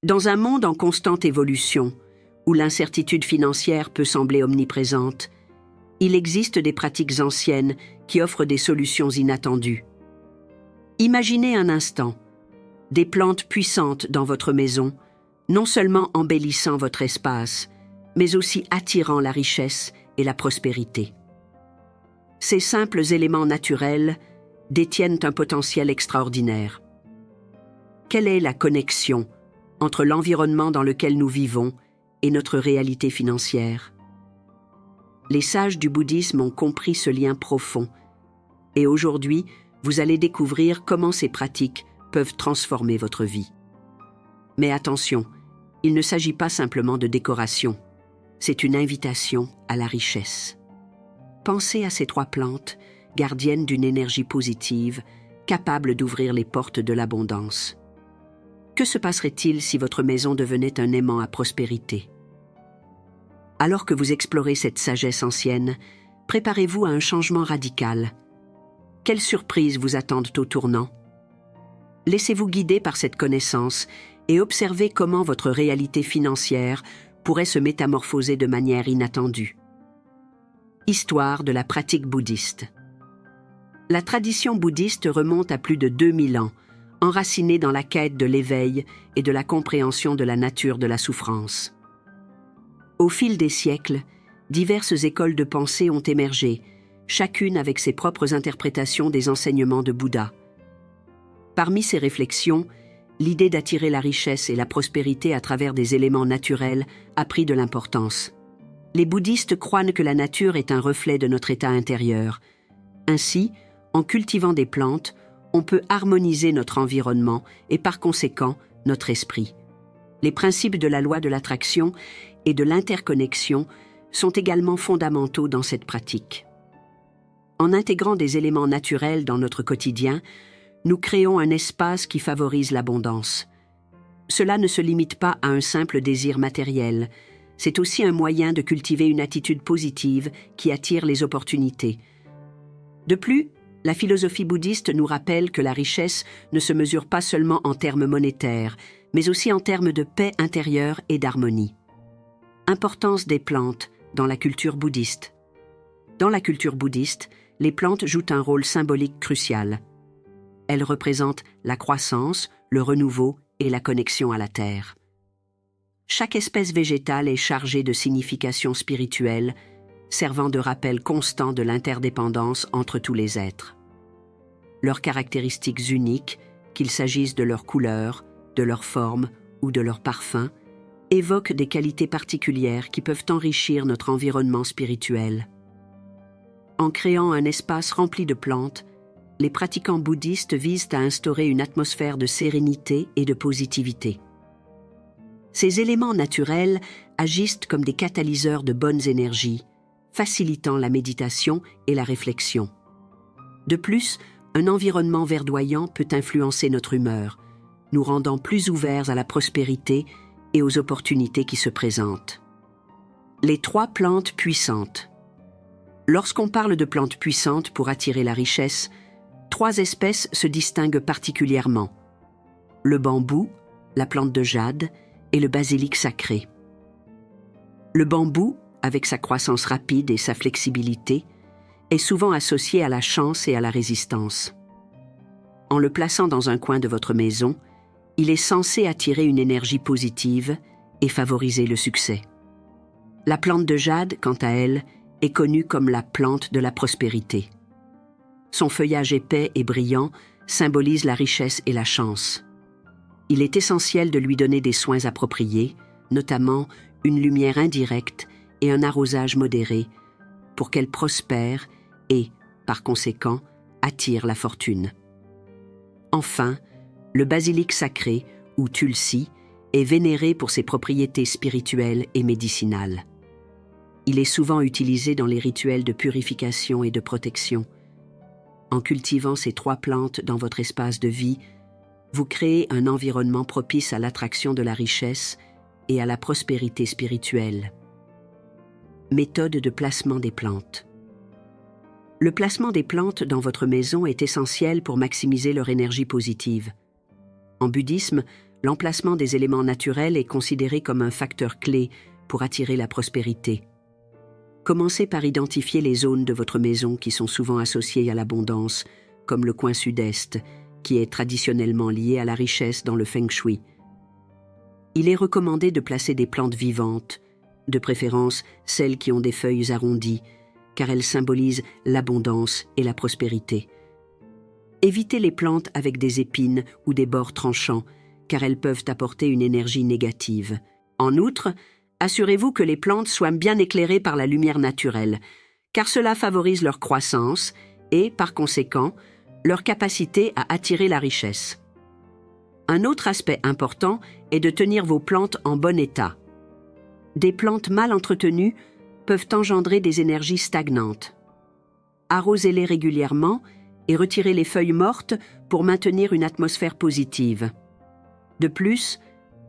Dans un monde en constante évolution, où l'incertitude financière peut sembler omniprésente, il existe des pratiques anciennes qui offrent des solutions inattendues. Imaginez un instant des plantes puissantes dans votre maison, non seulement embellissant votre espace, mais aussi attirant la richesse et la prospérité. Ces simples éléments naturels détiennent un potentiel extraordinaire. Quelle est la connexion entre l'environnement dans lequel nous vivons et notre réalité financière? Les sages du bouddhisme ont compris ce lien profond, et aujourd'hui, vous allez découvrir comment ces pratiques peuvent transformer votre vie. Mais attention, il ne s'agit pas simplement de décoration, c'est une invitation à la richesse. Pensez à ces 3 plantes, gardiennes d'une énergie positive, capables d'ouvrir les portes de l'abondance. Que se passerait-il si votre maison devenait un aimant à prospérité? Alors que vous explorez cette sagesse ancienne, préparez-vous à un changement radical. Quelles surprises vous attendent au tournant? Laissez-vous guider par cette connaissance et observez comment votre réalité financière pourrait se métamorphoser de manière inattendue. Histoire de la pratique bouddhiste. La tradition bouddhiste remonte à plus de 2000 ans, enracinée dans la quête de l'éveil et de la compréhension de la nature de la souffrance. Au fil des siècles, diverses écoles de pensée ont émergé, chacune avec ses propres interprétations des enseignements de Bouddha. Parmi ces réflexions, l'idée d'attirer la richesse et la prospérité à travers des éléments naturels a pris de l'importance. Les bouddhistes croient que la nature est un reflet de notre état intérieur. Ainsi, en cultivant des plantes, on peut harmoniser notre environnement et par conséquent notre esprit. Les principes de la loi de l'attraction et de l'interconnexion sont également fondamentaux dans cette pratique. En intégrant des éléments naturels dans notre quotidien, nous créons un espace qui favorise l'abondance. Cela ne se limite pas à un simple désir matériel, c'est aussi un moyen de cultiver une attitude positive qui attire les opportunités. De plus, la philosophie bouddhiste nous rappelle que la richesse ne se mesure pas seulement en termes monétaires, mais aussi en termes de paix intérieure et d'harmonie. Importance des plantes dans la culture bouddhiste. Dans la culture bouddhiste, les plantes jouent un rôle symbolique crucial. Elles représentent la croissance, le renouveau et la connexion à la terre. Chaque espèce végétale est chargée de significations spirituelles, servant de rappel constant de l'interdépendance entre tous les êtres. Leurs caractéristiques uniques, qu'il s'agisse de leur couleur, de leur forme ou de leur parfum, évoquent des qualités particulières qui peuvent enrichir notre environnement spirituel. En créant un espace rempli de plantes, les pratiquants bouddhistes visent à instaurer une atmosphère de sérénité et de positivité. Ces éléments naturels agissent comme des catalyseurs de bonnes énergies, facilitant la méditation et la réflexion. De plus, un environnement verdoyant peut influencer notre humeur, nous rendant plus ouverts à la prospérité et aux opportunités qui se présentent. Les 3 plantes puissantes. Lorsqu'on parle de plantes puissantes pour attirer la richesse, 3 espèces se distinguent particulièrement: le bambou, la plante de jade et le basilic sacré. Le bambou, avec sa croissance rapide et sa flexibilité, est souvent associé à la chance et à la résistance. En le plaçant dans un coin de votre maison, il est censé attirer une énergie positive et favoriser le succès. La plante de jade, quant à elle, est connue comme la plante de la prospérité. Son feuillage épais et brillant symbolise la richesse et la chance. Il est essentiel de lui donner des soins appropriés, notamment une lumière indirecte et un arrosage modéré, pour qu'elle prospère et, par conséquent, attire la fortune. Enfin, le basilic sacré, ou tulsi, est vénéré pour ses propriétés spirituelles et médicinales. Il est souvent utilisé dans les rituels de purification et de protection. En cultivant ces 3 plantes dans votre espace de vie, vous créez un environnement propice à l'attraction de la richesse et à la prospérité spirituelle. Méthode de placement des plantes. Le placement des plantes dans votre maison est essentiel pour maximiser leur énergie positive. En bouddhisme, L'emplacement des éléments naturels est considéré comme un facteur clé pour attirer la prospérité. Commencez par identifier les zones de votre maison qui sont souvent associées à l'abondance, comme le coin sud-est, qui est traditionnellement lié à la richesse dans le feng shui. Il est recommandé de placer des plantes vivantes, de préférence celles qui ont des feuilles arrondies, car elles symbolisent l'abondance et la prospérité. Évitez les plantes avec des épines ou des bords tranchants, car elles peuvent apporter une énergie négative. En outre, assurez-vous que les plantes soient bien éclairées par la lumière naturelle, car cela favorise leur croissance et, par conséquent, leur capacité à attirer la richesse. Un autre aspect important est de tenir vos plantes en bon état. Des plantes mal entretenues peuvent engendrer des énergies stagnantes. Arrosez-les régulièrement et retirez les feuilles mortes pour maintenir une atmosphère positive. De plus,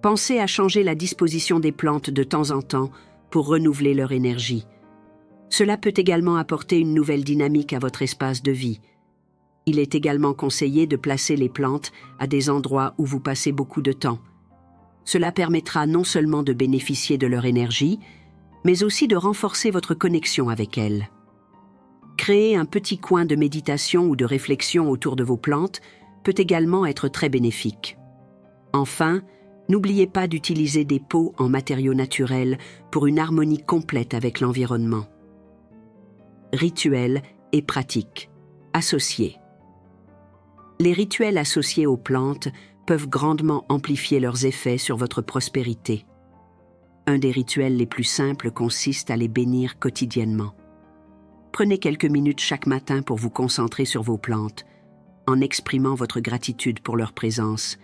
pensez à changer la disposition des plantes de temps en temps pour renouveler leur énergie. Cela peut également apporter une nouvelle dynamique à votre espace de vie. Il est également conseillé de placer les plantes à des endroits où vous passez beaucoup de temps. Cela permettra non seulement de bénéficier de leur énergie, mais aussi de renforcer votre connexion avec elles. Créer un petit coin de méditation ou de réflexion autour de vos plantes peut également être très bénéfique. Enfin, n'oubliez pas d'utiliser des pots en matériaux naturels pour une harmonie complète avec l'environnement. Rituels et pratiques associés. Les rituels associés aux plantes peuvent grandement amplifier leurs effets sur votre prospérité. Un des rituels les plus simples consiste à les bénir quotidiennement. Prenez quelques minutes chaque matin pour vous concentrer sur vos plantes, en exprimant votre gratitude pour leur présence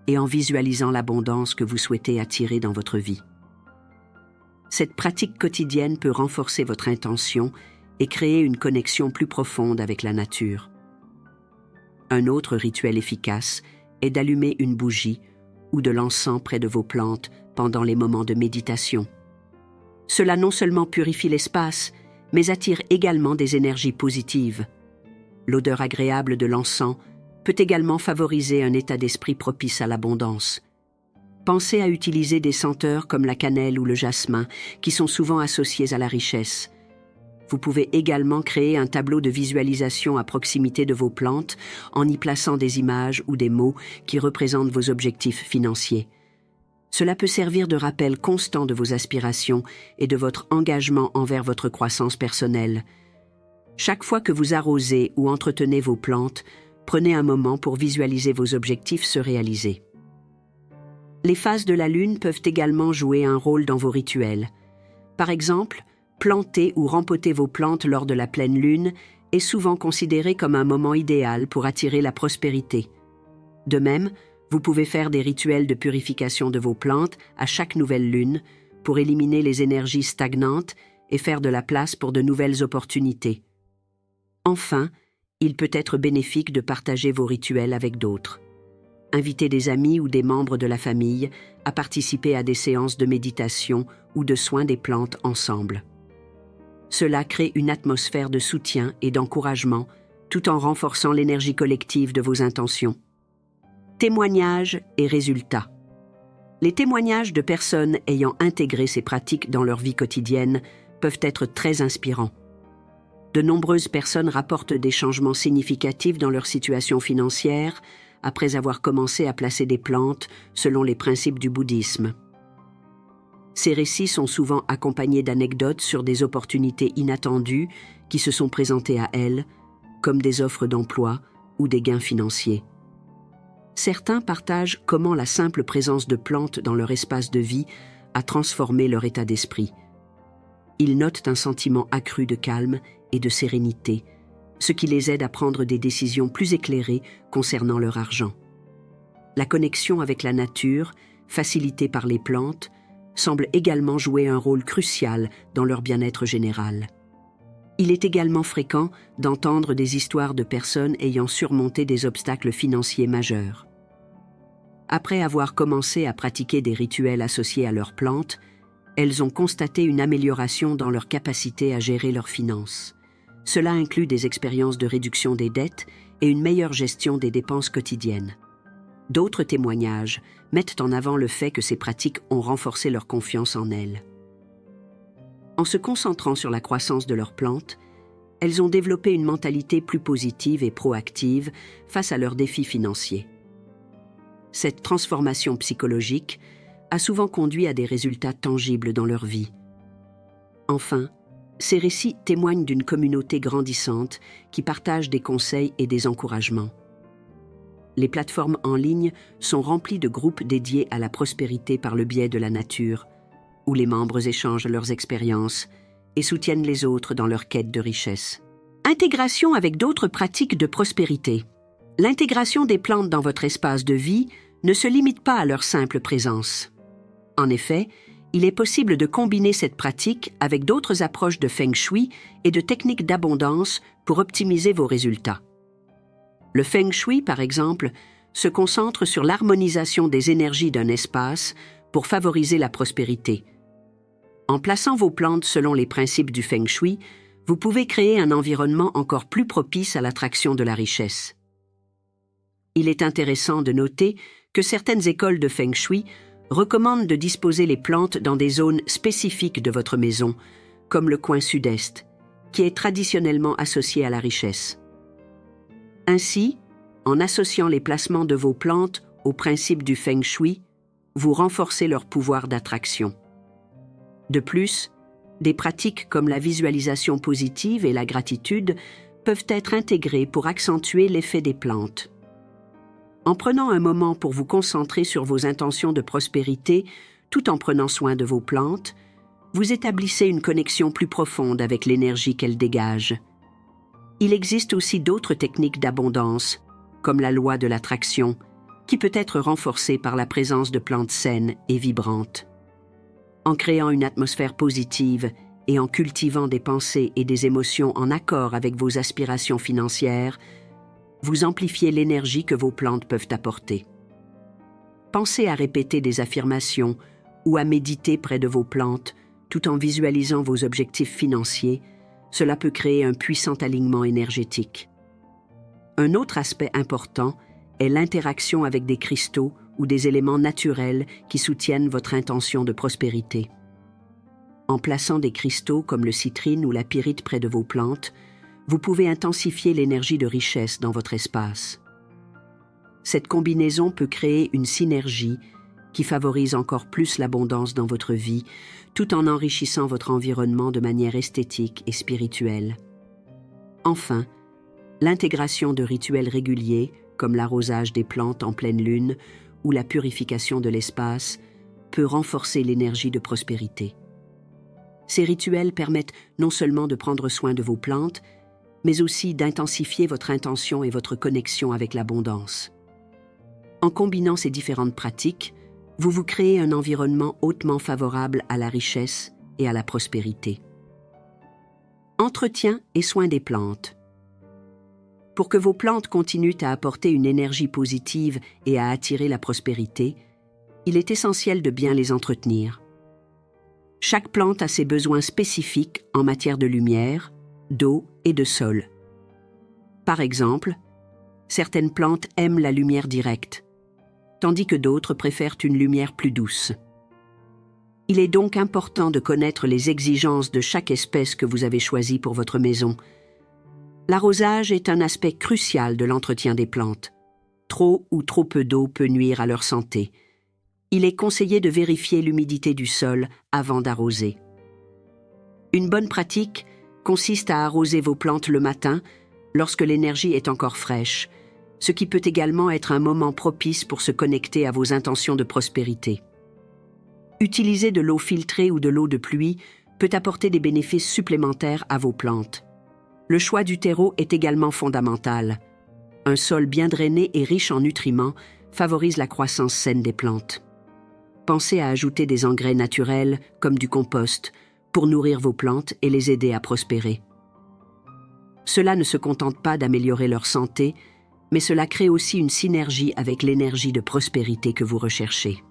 et en visualisant l'abondance que vous souhaitez attirer dans votre vie. Cette pratique quotidienne peut renforcer votre intention et créer une connexion plus profonde avec la nature. Un autre rituel efficace est d'allumer une bougie ou de l'encens près de vos plantes pendant les moments de méditation. Cela non seulement purifie l'espace, mais attire également des énergies positives. L'odeur agréable de l'encens peut également favoriser un état d'esprit propice à l'abondance. Pensez à utiliser des senteurs comme la cannelle ou le jasmin, qui sont souvent associés à la richesse. Vous pouvez également créer un tableau de visualisation à proximité de vos plantes en y plaçant des images ou des mots qui représentent vos objectifs financiers. Cela peut servir de rappel constant de vos aspirations et de votre engagement envers votre croissance personnelle. Chaque fois que vous arrosez ou entretenez vos plantes, prenez un moment pour visualiser vos objectifs se réaliser. Les phases de la lune peuvent également jouer un rôle dans vos rituels. Par exemple, planter ou rempoter vos plantes lors de la pleine lune est souvent considéré comme un moment idéal pour attirer la prospérité. De même, vous pouvez faire des rituels de purification de vos plantes à chaque nouvelle lune pour éliminer les énergies stagnantes et faire de la place pour de nouvelles opportunités. Enfin, il peut être bénéfique de partager vos rituels avec d'autres. Invitez des amis ou des membres de la famille à participer à des séances de méditation ou de soins des plantes ensemble. Cela crée une atmosphère de soutien et d'encouragement, tout en renforçant l'énergie collective de vos intentions. Témoignages et résultats. Les témoignages de personnes ayant intégré ces pratiques dans leur vie quotidienne peuvent être très inspirants. De nombreuses personnes rapportent des changements significatifs dans leur situation financière après avoir commencé à placer des plantes selon les principes du bouddhisme. Ces récits sont souvent accompagnés d'anecdotes sur des opportunités inattendues qui se sont présentées à elles, comme des offres d'emploi ou des gains financiers. Certains partagent comment la simple présence de plantes dans leur espace de vie a transformé leur état d'esprit. Ils notent un sentiment accru de calme et de sérénité, ce qui les aide à prendre des décisions plus éclairées concernant leur argent. La connexion avec la nature, facilitée par les plantes, semble également jouer un rôle crucial dans leur bien-être général. Il est également fréquent d'entendre des histoires de personnes ayant surmonté des obstacles financiers majeurs. Après avoir commencé à pratiquer des rituels associés à leurs plantes, elles ont constaté une amélioration dans leur capacité à gérer leurs finances. Cela inclut des expériences de réduction des dettes et une meilleure gestion des dépenses quotidiennes. D'autres témoignages mettent en avant le fait que ces pratiques ont renforcé leur confiance en elles. En se concentrant sur la croissance de leurs plantes, elles ont développé une mentalité plus positive et proactive face à leurs défis financiers. Cette transformation psychologique a souvent conduit à des résultats tangibles dans leur vie. Enfin, ces récits témoignent d'une communauté grandissante qui partage des conseils et des encouragements. Les plateformes en ligne sont remplies de groupes dédiés à la prospérité par le biais de la nature, où les membres échangent leurs expériences et soutiennent les autres dans leur quête de richesse. Intégration avec d'autres pratiques de prospérité. L'intégration des plantes dans votre espace de vie ne se limite pas à leur simple présence. En effet, il est possible de combiner cette pratique avec d'autres approches de Feng Shui et de techniques d'abondance pour optimiser vos résultats. Le Feng Shui, par exemple, se concentre sur l'harmonisation des énergies d'un espace pour favoriser la prospérité. En plaçant vos plantes selon les principes du Feng Shui, vous pouvez créer un environnement encore plus propice à l'attraction de la richesse. Il est intéressant de noter que certaines écoles de Feng Shui recommandent de disposer les plantes dans des zones spécifiques de votre maison, comme le coin sud-est, qui est traditionnellement associé à la richesse. Ainsi, en associant les placements de vos plantes aux principes du Feng Shui, vous renforcez leur pouvoir d'attraction. De plus, des pratiques comme la visualisation positive et la gratitude peuvent être intégrées pour accentuer l'effet des plantes. En prenant un moment pour vous concentrer sur vos intentions de prospérité, tout en prenant soin de vos plantes, vous établissez une connexion plus profonde avec l'énergie qu'elles dégagent. Il existe aussi d'autres techniques d'abondance, comme la loi de l'attraction, qui peut être renforcée par la présence de plantes saines et vibrantes. En créant une atmosphère positive et en cultivant des pensées et des émotions en accord avec vos aspirations financières, vous amplifiez l'énergie que vos plantes peuvent apporter. Pensez à répéter des affirmations ou à méditer près de vos plantes tout en visualisant vos objectifs financiers. Cela peut créer un puissant alignement énergétique. Un autre aspect important est l'interaction avec des cristaux ou des éléments naturels qui soutiennent votre intention de prospérité. En plaçant des cristaux comme le citrine ou la pyrite près de vos plantes, vous pouvez intensifier l'énergie de richesse dans votre espace. Cette combinaison peut créer une synergie qui favorise encore plus l'abondance dans votre vie, tout en enrichissant votre environnement de manière esthétique et spirituelle. Enfin, l'intégration de rituels réguliers, comme l'arrosage des plantes en pleine lune ou la purification de l'espace, peut renforcer l'énergie de prospérité. Ces rituels permettent non seulement de prendre soin de vos plantes, mais aussi d'intensifier votre intention et votre connexion avec l'abondance. En combinant ces différentes pratiques, vous vous créez un environnement hautement favorable à la richesse et à la prospérité. Entretien et soin des plantes. Pour que vos plantes continuent à apporter une énergie positive et à attirer la prospérité, il est essentiel de bien les entretenir. Chaque plante a ses besoins spécifiques en matière de lumière, d'eau et de sol. Par exemple, certaines plantes aiment la lumière directe, tandis que d'autres préfèrent une lumière plus douce. Il est donc important de connaître les exigences de chaque espèce que vous avez choisie pour votre maison. L'arrosage est un aspect crucial de l'entretien des plantes. Trop ou trop peu d'eau peut nuire à leur santé. Il est conseillé de vérifier l'humidité du sol avant d'arroser. Une bonne pratique consiste à arroser vos plantes le matin, lorsque l'énergie est encore fraîche, ce qui peut également être un moment propice pour se connecter à vos intentions de prospérité. Utiliser de l'eau filtrée ou de l'eau de pluie peut apporter des bénéfices supplémentaires à vos plantes. Le choix du terreau est également fondamental. Un sol bien drainé et riche en nutriments favorise la croissance saine des plantes. Pensez à ajouter des engrais naturels, comme du compost, pour nourrir vos plantes et les aider à prospérer. Cela ne se contente pas d'améliorer leur santé, mais cela crée aussi une synergie avec l'énergie de prospérité que vous recherchez.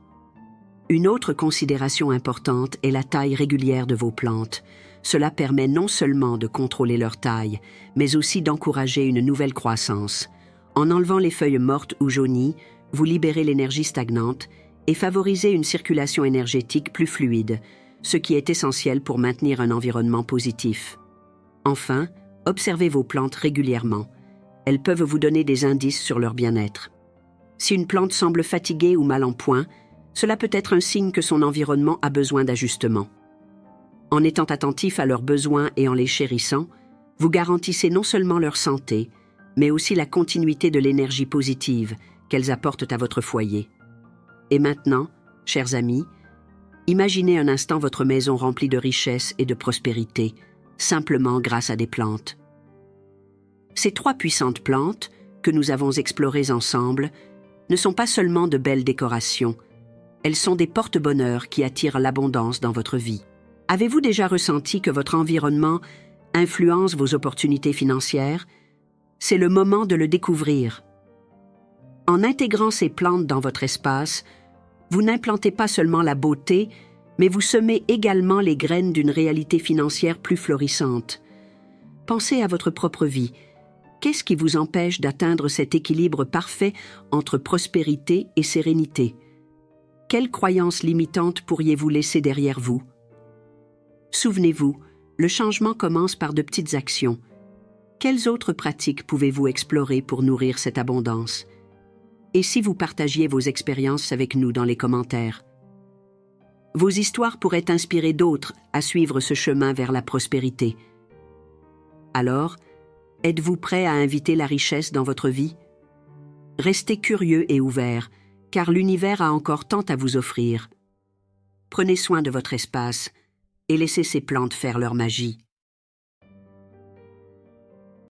Une autre considération importante est la taille régulière de vos plantes. Cela permet non seulement de contrôler leur taille, mais aussi d'encourager une nouvelle croissance. En enlevant les feuilles mortes ou jaunies, vous libérez l'énergie stagnante et favorisez une circulation énergétique plus fluide, ce qui est essentiel pour maintenir un environnement positif. Enfin, observez vos plantes régulièrement. Elles peuvent vous donner des indices sur leur bien-être. Si une plante semble fatiguée ou mal en point, cela peut être un signe que son environnement a besoin d'ajustement. En étant attentif à leurs besoins et en les chérissant, vous garantissez non seulement leur santé, mais aussi la continuité de l'énergie positive qu'elles apportent à votre foyer. Et maintenant, chers amis, imaginez un instant votre maison remplie de richesse et de prospérité, simplement grâce à des plantes. Ces 3 puissantes plantes, que nous avons explorées ensemble, ne sont pas seulement de belles décorations, elles sont des porte-bonheur qui attirent l'abondance dans votre vie. Avez-vous déjà ressenti que votre environnement influence vos opportunités financières? C'est le moment de le découvrir. En intégrant ces plantes dans votre espace, vous n'implantez pas seulement la beauté, mais vous semez également les graines d'une réalité financière plus florissante. Pensez à votre propre vie. Qu'est-ce qui vous empêche d'atteindre cet équilibre parfait entre prospérité et sérénité? Quelles croyances limitantes pourriez-vous laisser derrière vous? Souvenez-vous, le changement commence par de petites actions. Quelles autres pratiques pouvez-vous explorer pour nourrir cette abondance? Et si vous partagiez vos expériences avec nous dans les commentaires? Vos histoires pourraient inspirer d'autres à suivre ce chemin vers la prospérité. Alors, êtes-vous prêt à inviter la richesse dans votre vie? Restez curieux et ouvert, car l'univers a encore tant à vous offrir. Prenez soin de votre espace et laissez ces plantes faire leur magie.